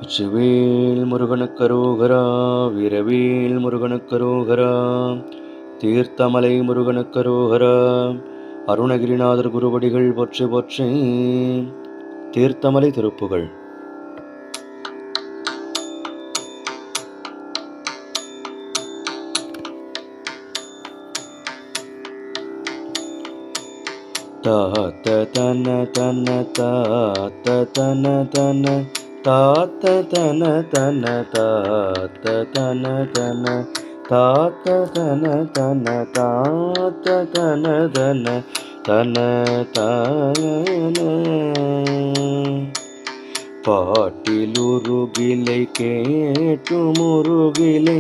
வெற்றிவேல் முருகனுக்கரோகரா, வீரவேல் முருகனுக்கரோகரா, தீர்த்தமலை முருகனுக்கரோகரா, அருணகிரிநாதர் குருவடிகள் போற்றி போற்றி. தீர்த்தமலை திருப்புகழ். தாத்த தன தன தாத்த தன தன தாத்த தன தன தாத்த தன தன தாத்த தன தன தாத்த தன தன தன தான. பாட்டிலுருகிலை கேட்டு முருகிலை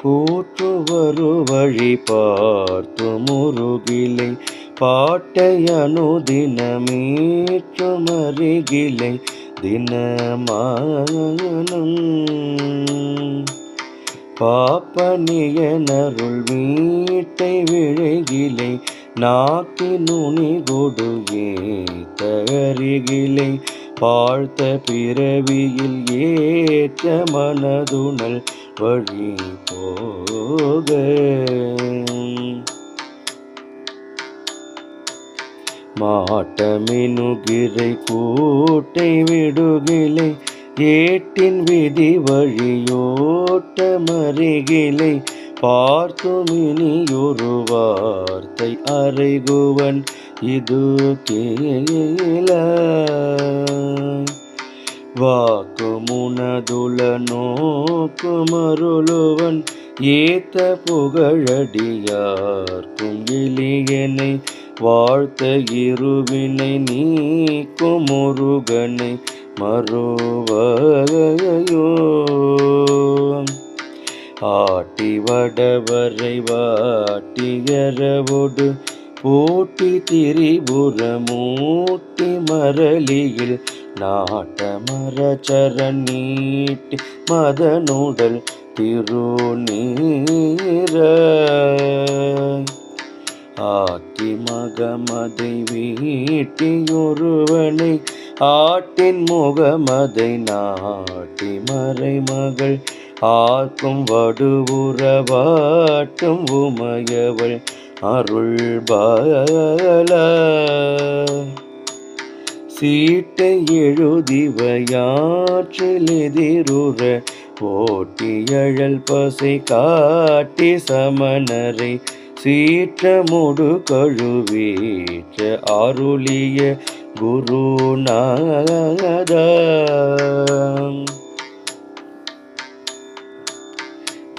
கூற்று வரு வழி பார்த்து முருகிலை பாட்டையனுதினமீற்று மருகிலை தினமானம் பாப்பனியனருள் வீட்டை விழகிலை நாக்கி நுனி கொடுகே தகரிகிலை வாழ்த்த பிறவியில் ஏற்ற மனதுணல் வழி போக மாட்டமினுகிரை கூட்டை விடுகிலை ஏட்டின் விதி வழியோட்ட மறிகிலை பார்த்துமினியொரு வார்த்தை அறைகுவன் இது கேள வாக்கு முனதுல நோக்கு மருளுவன் ஏத்த புகழடியார்க்கும் எளியனை வாழ்த்த இருவினை நீக்கும் முருகனை மறுவகையோ ஆட்டி வடவரை வாட்டியரவோடு போட்டி திரிபுர மூட்டி மரளியில் நாட்ட மரச்சரண் நீட்டி மதனுடல் திருநீர ஆட்டி மகமதை வீட்டியொருவனை ஆட்டின் முகமதை நாட்டி மறைமகள் ஆர்க்கும் வடுவுறவாட்டும் உமையவள் அருள் பால சீட்டை எழுதிவையாற்றில் எதிருற ஓட்டியழல் பசை காட்டி சமணரை சீற்றமுடு கழுவீற்ற அருளிய குருநாத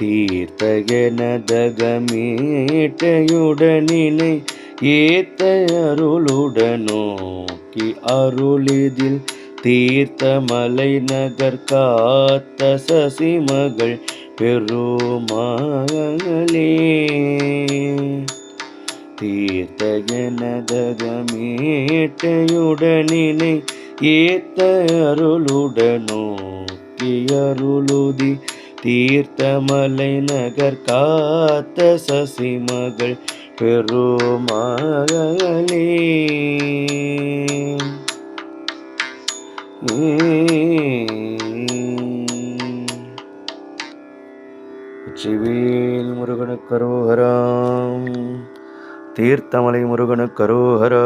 தீர்த்தகனதகமீட்டையுடனினை ஏத்த அருளுடனோக்கி அருளிதில் தீர்த்தமலை நகர் காத்த சசிமகள் பெருமாளே தீர்த்தகனதகமீட்டையுடனினை ஏத்த அருளுடனோக்கி அருளுதி தீர்த்தமலை நகர் காத்த சசிமகள் பெருமாளே. வெற்றிவேல் முருகனுக்கரோகரா, தீர்த்தமலை முருகனுக்கரோகரா.